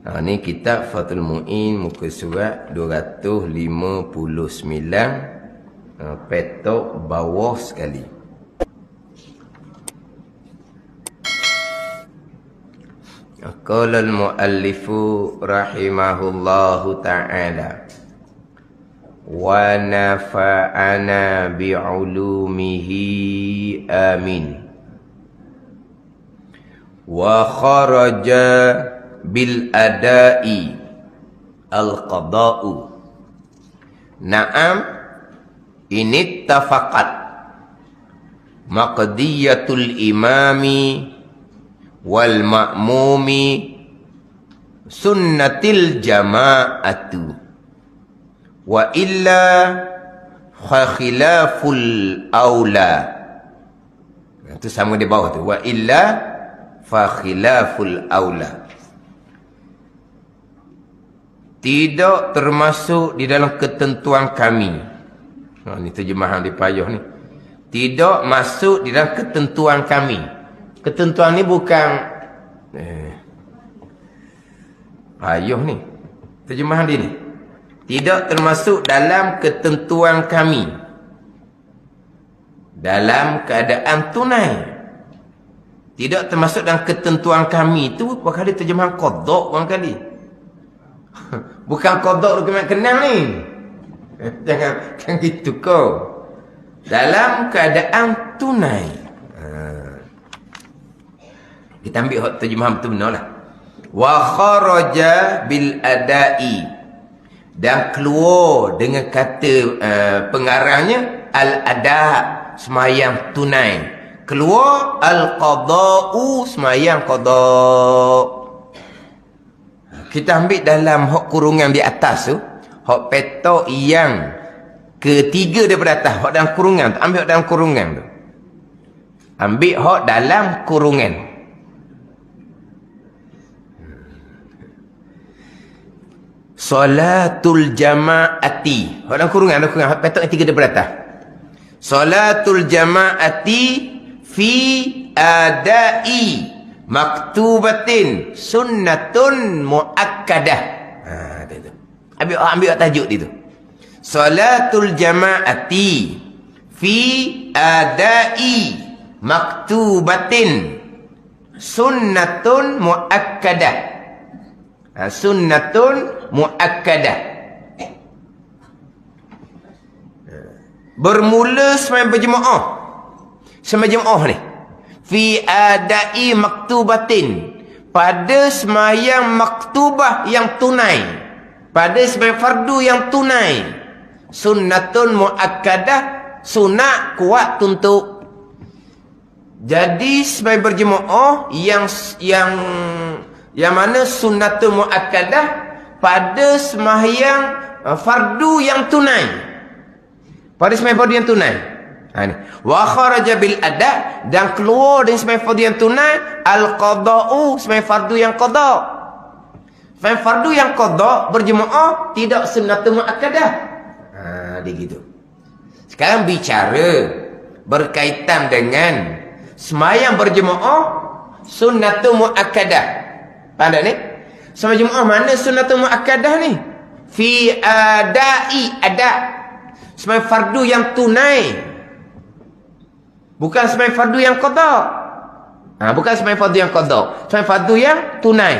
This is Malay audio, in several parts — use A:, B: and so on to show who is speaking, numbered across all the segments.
A: Ni kitab Fathul Mu'in, muka surat 259, petok bawah sekali. Qala al-muallifu rahimahullahu ta'ala wa nafa'ana bi'ulumihi amin wa kharaja bil adai al-qada'u. Na'am, ini tafaqat maqdiyatul imami wal ma'mumi sunnatil jama'atu wa illa khilaful aula. Itu sama di bawah tu, wa illa fa khilaful aula. Tidak termasuk di dalam ketentuan kami. Ini terjemahan di payah ni. Tidak masuk di dalam ketentuan kami. Ketentuan ni bukan payah ni. Terjemahan dia ni. Tidak termasuk dalam ketentuan kami. Dalam keadaan tunai. Tidak termasuk dalam ketentuan kami. Itu berkali terjemahan qadha' barangkali. Bukan qadha' dokumen kenal ni. Jangan gitu kau. Dalam keadaan tunai. Kita ambil hak terjemahan betul-betul lah. Wa kharaja bil adai. Dan keluar dengan kata pengarangnya al-ada, semayang tunai. Keluar al-qada'u, semayang qada'. Kita ambil dalam hak kurungan di atas tu, hak petok yang ketiga daripada atas, hak dalam kurungan tu, ambil hak dalam kurungan tu. Ambil hak dalam kurungan. Salatul jama'ati. Hak dalam kurungan, ada kurungan, hak petok yang tiga daripada atas. Salatul jama'ati fi adai maktubatin sunnatun muakkadah. Itu. Ambil tajuk dia tu. Salatul jama'ati fi adai maktubatin sunnatun muakkadah. Sunnatun muakkadah. Bermula sembahyang berjemaah. Sembahyang jemaah ni. Fi adai maktubatin, pada sembahyang maktubah yang tunai, pada sembahyang fardu yang tunai. Sunnatun muakkadah, sunat kuat tuntut. Jadi sembahyang berjemaah yang mana sunnatun muakkadah pada sembahyang fardu yang tunai. Pada sembahyang fardu yang tunai. Ni. Wa kharaja bil ada, dan keluar dari sembahyang fardu yang tunai al-qada'u, sembahyang fardu yang qada'. Sembahyang fardu yang qada' berjemaah tidak sunnatun muakkadah. Dia gitu. Sekarang bicara berkaitan dengan sembahyang berjemaah sunnatun muakkadah. Faham tak ni? Sembahyang jemaah mana sunnatun muakkadah ni? Fi adai ada. Sembahyang fardu yang tunai. Bukan sembahyang fardu yang qada'. Bukan sembahyang fardu yang qada'. Sembahyang fardu yang tunai.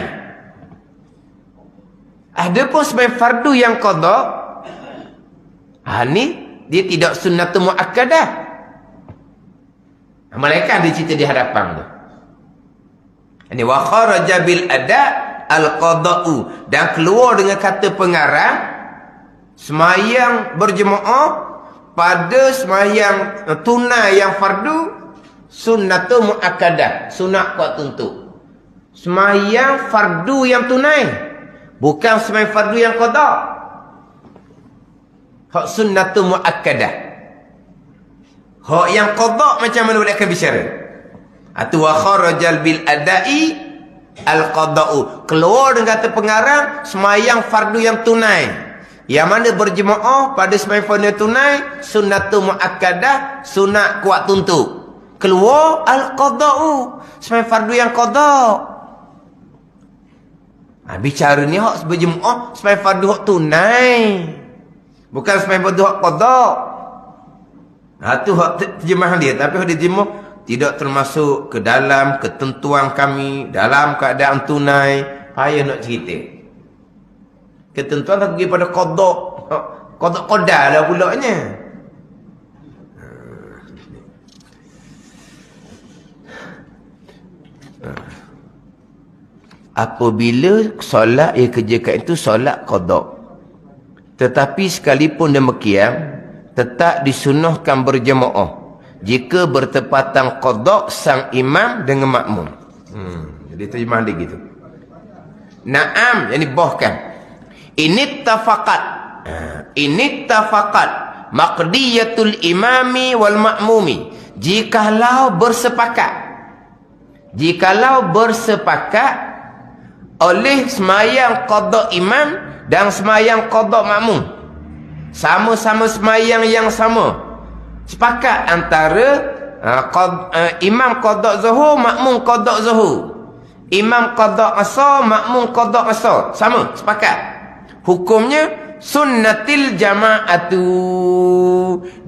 A: Adapun sembahyang fardu yang qada', ni dia tidak sunnatun muakkadah. Malaikat dia cerita di hadapan tu. Ini wa kharaja bil ada al-qada'u, dan keluar dengan kata pengarang sembahyang berjemaah pada sembahyang tunai yang fardu sunnatun muakkadah, sunat kuat tuntut. Sembahyang fardu yang tunai, bukan sembahyang fardu yang qada'. Hak sunnatun muakkadah. Hak yang qada' macam mana boleh akan bicara? Atu wa kharajal bil adai al-qada'u, keluar dengan kata pengarang sembahyang fardu yang tunai. Yang mana berjemaah pada sembahyang fardu tunai sunnatun muakkadah, sunat kuat tuntut. Keluar al-qada'u, sembahyang fardu yang qada'. Bicara ni hak berjemaah supaya fardu hak tunai. Bukan supaya fardu hak qada. Tu hak terjemahan dia. Tapi hak diterjemah tidak termasuk ke dalam ketentuan kami dalam keadaan tunai. Payah nak cerita. Ketentuan tak pergi pada qada. Qada lah pulaknya. Apabila solat yang kerjakan itu solat qada. Tetapi sekalipun demikian, tetap disunahkan berjemaah jika bertepatan qada sang imam dengan makmum. Jadi terjemahan dia gitu. Naam, yang bahkan Inittafaqat maqdiyatul imami wal ma'mumi. Jikalau bersepakat oleh semayang qada imam dan semayang qada makmum, sama-sama semayang yang sama, sepakat antara imam qada zuhur, makmum qada zuhur, imam qada asar, makmum qada asar, sama, sepakat. Hukumnya sunnatil jama'atu,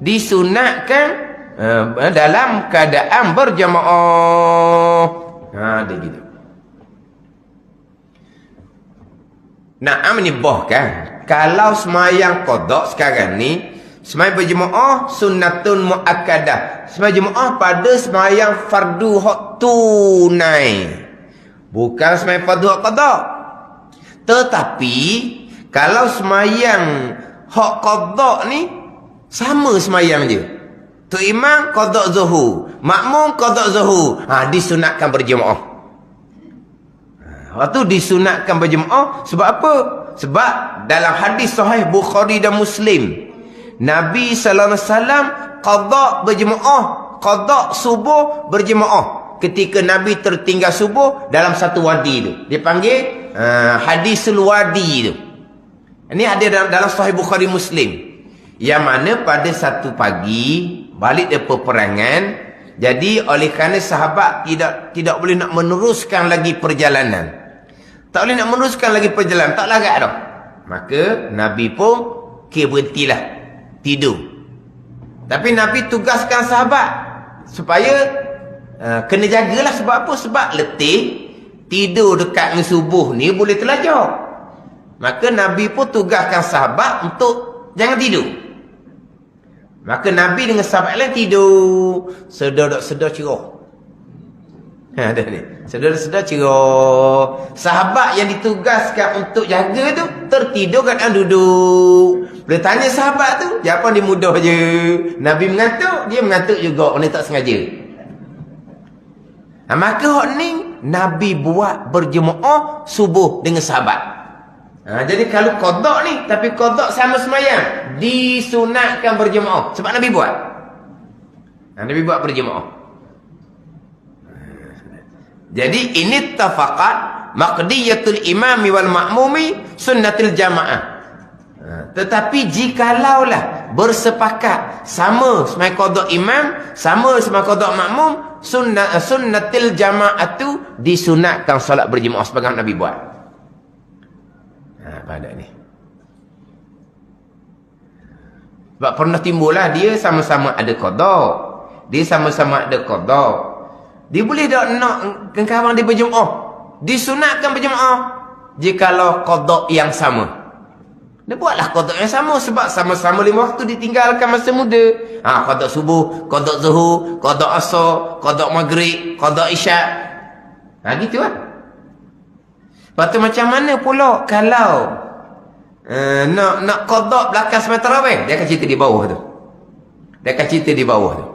A: disunatkan dalam keadaan berjamaah. Dia gitu. Naam ni bahkan kalau semayang qada sekarang ni, semayang berjemaah sunnatun muakkadah. Semayang jemaah pada semayang fardu hak tunai. Bukan semayang fardu hak qada. Tetapi kalau semayang hak qada ni sama semayang je. Tu imam qada zuhur, makmum qada zuhur. Disunatkan berjemaah. Waktu disunatkan berjemaah sebab apa? Sebab dalam hadis sahih Bukhari dan Muslim, Nabi sallallahu alaihi wasallam qada berjemaah, qada subuh berjemaah. Ketika Nabi tertinggal subuh dalam satu wadi tu, dia panggil hadisul wadi tu. Ini ada dalam sahih Bukhari Muslim. Yang mana pada satu pagi balik dari peperangan, jadi oleh kerana sahabat tidak boleh nak meneruskan lagi perjalanan. Tak boleh nak meneruskan lagi perjalanan, tak larat dah. Maka Nabi pun berhentilah tidur. Tapi Nabi tugaskan sahabat supaya kena jagalah. Sebab apa? Sebab letih, tidur dekat dengan subuh ni boleh terlajak. Maka Nabi pun tugaskan sahabat untuk jangan tidur. Maka Nabi dengan sahabat lain tidur. Sedar cerah. Dah ni. Sedar cerah. Sahabat yang ditugaskan untuk jaga tu tertidur keadaan duduk. Boleh tanya sahabat tu, jawapan dia mudah je. Nabi mengantuk, dia mengantuk juga. Orang tak sengaja. Maka hak ni Nabi buat berjemaah subuh dengan sahabat. Jadi kalau qada ni, tapi qada sama semayang, disunatkan berjemaah. Sebab Nabi buat. Nabi buat berjemaah. Jadi ini tafaqat maqdiyatul imami wal ma'mumi sunnatil jamaah. Tetapi jikalaulah bersepakat sama semayang qada imam, sama semayang qada makmum, sunnatil jamaah tu disunatkan solat berjemaah sebagaimana Nabi buat. Pada ni. Sebab pernah timbullah dia sama-sama ada qada. Dia sama-sama ada qada. Dia boleh tak nak kawan dia berjemaah. Disunatkan berjemaah jikalau qada yang sama. Dia buatlah qada yang sama sebab sama-sama 5 waktu ditinggalkan masa muda. Qada subuh, qada zuhur, qada asar, qada maghrib, qada isyak. Gitu lah. Lepas tu macam mana pula kalau nak qada belakang sembahyang tarawih? Dia akan cerita di bawah tu.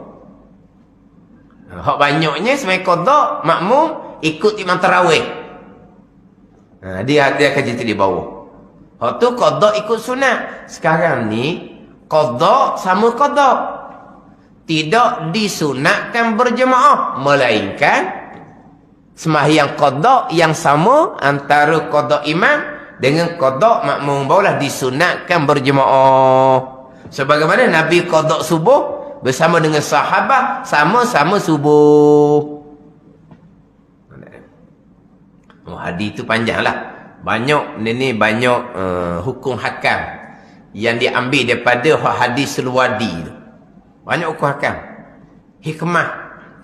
A: Hak banyaknya sembahyang qada makmum ikut imam tarawih. Dia akan cerita di bawah. Hak tu qada ikut sunat. Sekarang ni qada sama qada. Tidak disunatkan berjemaah, melainkan sembahyang qada yang sama antara qada imam dengan qada makmum barulah disunatkan berjemaah. Sebagaimana Nabi qada subuh bersama dengan sahabat, sama-sama subuh. Hadis tu panjanglah. Banyak hukum hakam yang diambil daripada hadis Al-Wadi tu. Banyak hukum hakam. Hikmah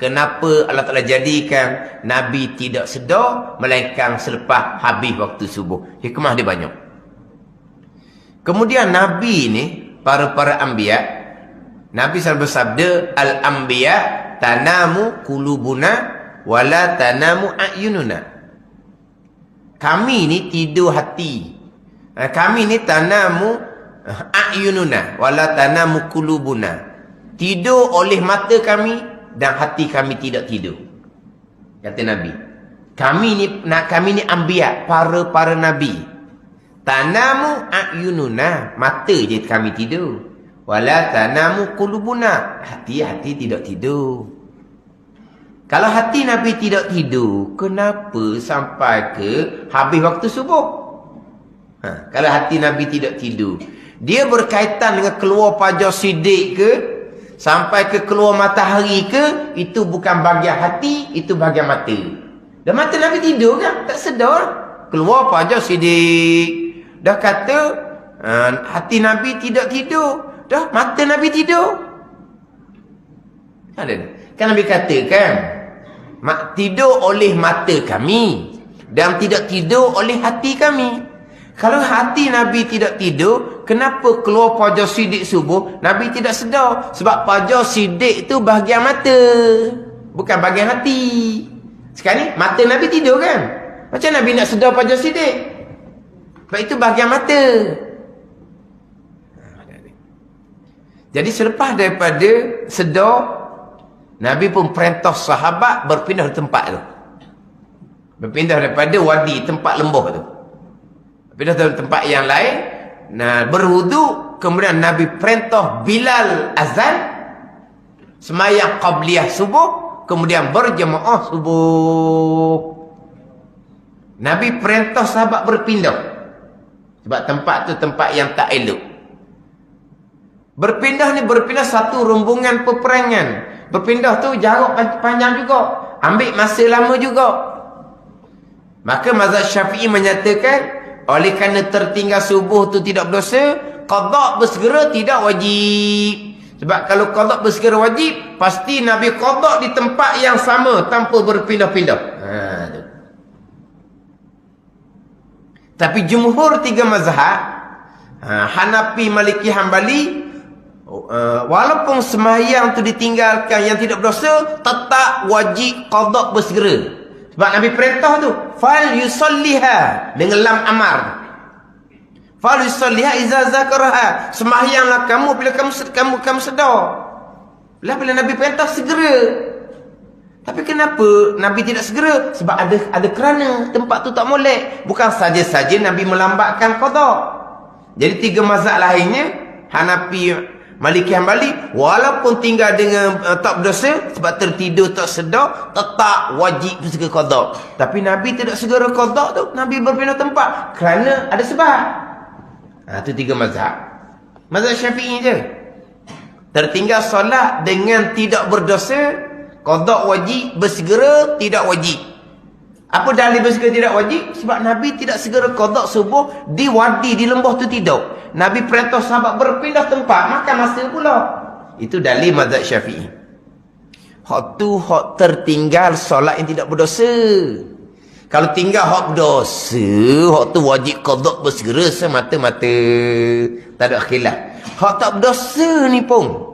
A: kenapa Allah Ta'ala jadikan Nabi tidak sedar melainkan selepas habis waktu subuh. Hikmah dia banyak. Kemudian Nabi ni, para anbiya, Nabi selalu bersabda, al-anbiya tanamu qulubuna wala tanamu a'yununa. Kami ni tidur hati. Kami ni tanamu a'yununa wala tanamu qulubuna. Tidur oleh mata kami dan hati kami tidak tidur. Kata Nabi. Kami ni anbiya, para nabi. Tanamu a'yununa, mata je kami tidur. Wala tanamu qulubuna, hati tidak tidur. Kalau hati Nabi tidak tidur, kenapa sampai ke habis waktu subuh? Kalau hati Nabi tidak tidur, dia berkaitan dengan keluar fajar siddiq ke, sampai ke keluar matahari ke, itu bukan bahagian hati, itu bahagian mata. Dan mata Nabi tidur kan? Tak sedar. Keluar fajar siddiq, dah kata hati Nabi tidak tidur, dah mata Nabi tidur. Kan Nabi katakan, tidur oleh mata kami dan tidak tidur oleh hati kami. Kalau hati Nabi tidak tidur, kenapa keluar fajar siddiq subuh Nabi tidak sedar? Sebab fajar siddiq itu bahagian mata, bukan bahagian hati. Sekarang ni mata Nabi tidur kan? Macam Nabi nak sedar fajar siddiq? Sebab itu bahagian mata. Jadi selepas daripada sedar, Nabi pun perintah sahabat berpindah di tempat tu. Berpindah daripada wadi, tempat lembah tu. Berpindah ke tempat yang lain. Nah, berwudu. Kemudian Nabi perintah Bilal azan. Semayang qabliyah subuh. Kemudian berjemaah subuh. Nabi perintah sahabat berpindah. Sebab tempat tu tempat yang tak elok. Berpindah satu rombongan peperangan. Berpindah tu jarak panjang juga. Ambil masa lama juga. Maka mazhab Syafi'i menyatakan, oleh kerana tertinggal subuh tu tidak berdosa, qada bersegera tidak wajib. Sebab kalau qada bersegera wajib, pasti Nabi qada di tempat yang sama tanpa berpindah-pindah. Tapi jumhur tiga mazhab, Hanafi, Maliki, Hambali, walaupun sembahyang tu ditinggalkan yang tidak berdosa, tetap wajib qada bersegera. Sebab Nabi perintah tu, fal yusalliha dengan lam amar. Fal yusalliha iza zakaraha. Sembahyanglah kamu bila kamu sedar. Bila Nabi perintah segera. Tapi kenapa Nabi tidak segera? Sebab ada kerana tempat tu tak molek. Bukan saja-saja Nabi melambatkan qada. Jadi tiga mazhab lainnya, Hanafi, Maliki, Hambali, walaupun tinggal dengan tak berdosa, sebab tertidur tak sedar, tetap wajib segera qada. Tapi Nabi tidak segera qada tu. Nabi berpindah tempat kerana ada sebab. Itu tiga mazhab. Mazhab Syafi'i je. Tertinggal solat dengan tidak berdosa, qada wajib, bersegera tidak wajib. Apa dalil bersegera tidak wajib? Sebab Nabi tidak segera qada subuh di wadi, di lembah tu tidak. Nabi perintah sahabat berpindah tempat, makan masa pula. Itu dalil mazhab Syafi'i. Hak tu hak tertinggal solat yang tidak berdosa. Kalau tinggal hak berdosa, hak tu wajib qada bersegera semata-mata. Tak ada khilaf. Hak tak berdosa ni pun,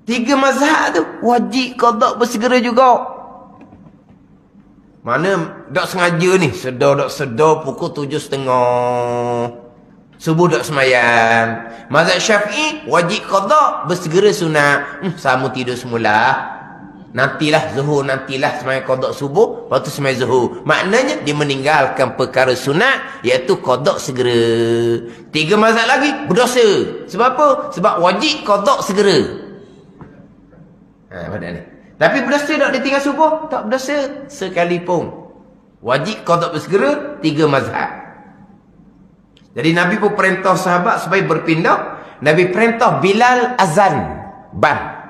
A: tiga mazhab tu wajib qada bersegera juga. Mana tak sengaja ni, sedar pukul 7.30. Subuh tak semayang. Mazhab Syafi'i wajib qada, bersegera sunat. Sama tidur semula. Nantilah zuhur, nantilah semayang qada subuh, lepas tu semayang zuhur. Maknanya dia meninggalkan perkara sunat, iaitu qada segera. Tiga mazhab lagi berdosa. Sebab apa? Sebab wajib qada segera. Pada ni. Tapi berdosa tak dia tinggal subuh? Tak berdosa sekalipun. Wajib qada bersegera, tiga mazhab. Jadi Nabi pun perintah sahabat supaya berpindah. Nabi perintah Bilal azan ban.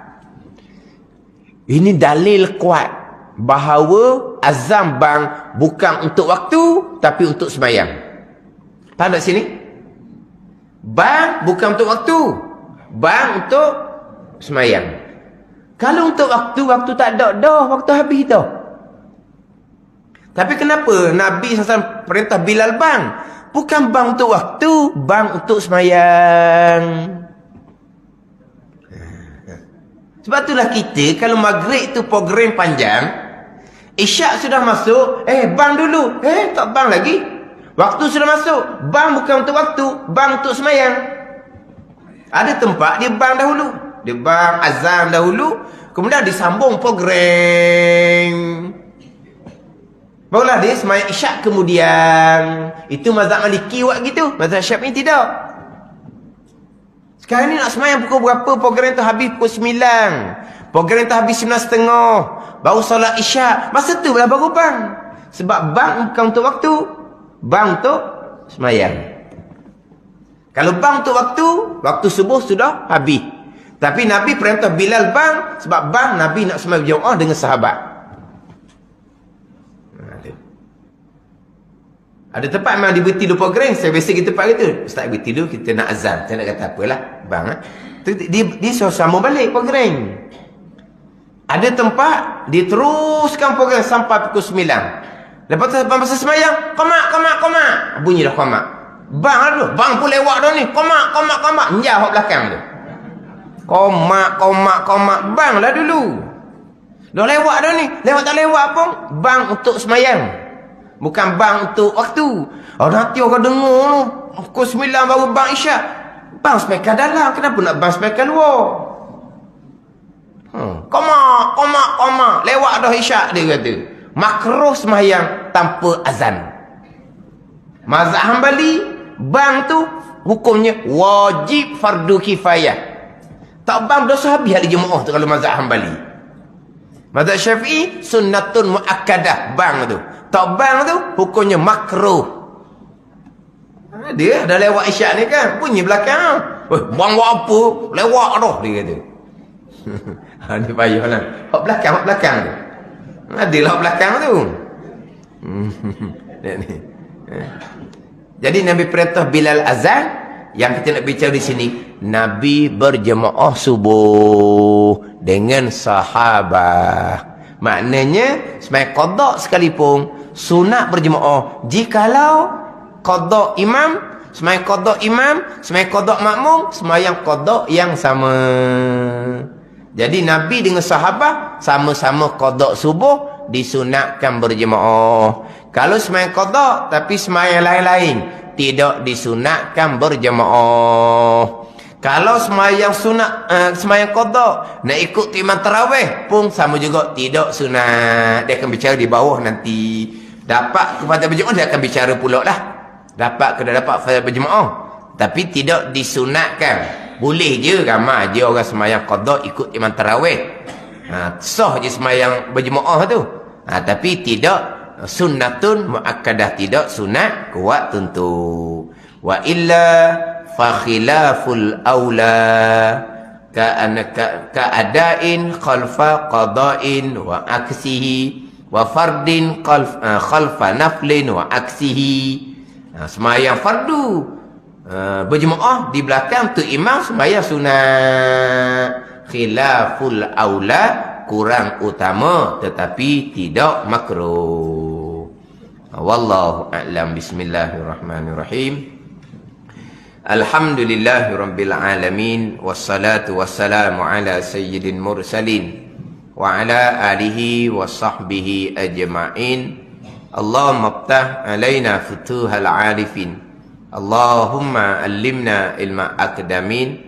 A: Ini dalil kuat bahawa azan ban bukan untuk waktu, tapi untuk sembahyang. Faham tak sini? Bang bukan untuk waktu. Bang untuk sembahyang. Kalau untuk waktu, waktu tak ada dah, waktu habis dah. Tapi kenapa Nabi SAW perintah Bilal bang? Bukan bang untuk waktu, bang untuk sembahyang. Sebab itulah kita kalau maghrib tu program panjang, isyak sudah masuk, bang dulu. Tak bang lagi. Waktu sudah masuk, bang bukan untuk waktu, bang untuk sembahyang. Ada tempat dia bang dahulu. Dia bang azan dahulu, kemudian disambung program. Barulah dia sembahyang isyak kemudian. Itu mazhab Maliki buat gitu. Mazhab Syafi'i tidak. Sekarang ni nak sembahyang pukul berapa? Program tu habis pukul 9. Program tu habis 9.30. Baru solat isyak. Masa tu lah baru bang. Sebab bang bukan untuk waktu. Bang untuk sembahyang. Kalau bang untuk waktu, waktu subuh sudah habis. Tapi Nabi perintah Bilal bang. Sebab bang Nabi nak sembahyang berjamaah dengan sahabat. Ada tempat memang diberti dulu program. Saya biasa kita tempat gitu. Ustaz berti dulu, kita nak azan. Saya nak kata apalah. Bang. Dia sama balik program. Ada tempat, diteruskan program sampai pukul 9. Lepas tu, masa semayang, komak. Bunyi dah komak. Bang lah dulu. Bang pun lewat dah ni. Komak. Njah belakang tu. Komak. Bang lah dulu. Dah lewat dah ni. Lewat tak lewat pun. Bang untuk semayang. Bukan bang untuk waktu. Nanti orang dengar tu. Pukul 9 baru bang isyak. Bang speaker dalam. Kenapa nak bang speaker luar? Komak. Lewat dah isyak dia kata. Makruh semayang tanpa azan. Mazhab Hambali, bang tu hukumnya wajib fardu kifayah. Tak bang dosa habis hari Jumaat tu kalau mazhab Hambali. Mazhab Syafi'i sunnatun muakkadah bang tu. Tak bang tu hukumnya makruh. Dia dah lewat isyak ni kan, bunyi belakang. Bang buat apa? Lewat dah dia kata. Ni payahlah. Hak belakang tu. Adalah belakang tu. Jadi Nabi perintah Bilal azan. Yang kita nak bicara di sini, Nabi berjemaah subuh dengan sahabat. Maknanya sembahyang qada sekalipun sunat berjemaah. Jikalau qada imam, sembahyang qada imam, sembahyang qada makmum, sembahyang qada yang sama. Jadi Nabi dengan sahabat sama-sama qada subuh disunatkan berjemaah. Kalau sembahyang qada tapi sembahyang lain-lain tidak disunatkan berjemaah. Kalau sembahyang sunat, sembahyang qada nak ikut imam tarawih pun sama juga tidak sunat. Dia akan bicara di bawah nanti. Dapat kepada berjemaah dia akan bicara pula lah. Dapat ke tak dapat pada berjemaah. Tapi tidak disunatkan. Boleh je ramai je orang sembahyang qada ikut imam tarawih. Sah je sembahyang berjemaah tu. Tapi tidak sunnatun muakkadah, tidak sunat kuat tentu. Wa illa fa khilaful aula ka'adain khalfa qada'in wa aksihi wa fardin khalfa naflin wa aksihi. Sembahyang fardu berjemaah di belakang tu imam sembahyang sunat. Khilaful aula kurang utama tetapi tidak makruh. Wallahu a'lam. Bismillahirrahmanirrahim. Alhamdulillahirabbil alamin wassalatu wassalamu ala sayyidil mursalin wa ala alihi washabbihi ajma'in. Allahumma iftah alaina futuhal arifin. Allahumma allimna ilma aqdamin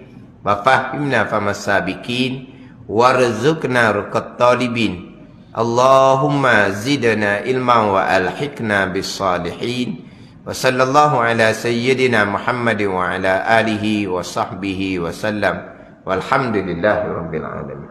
A: wa fahimna famas sabiqin warzuqna ruqat talibin. Allahumma zidna ilman wa alhiqna bis salihin. Wa sallallahu ala sayyidina Muhammadin wa ala alihi wa sahbihi wa sallam. Walhamdulillahi rabbil alamin.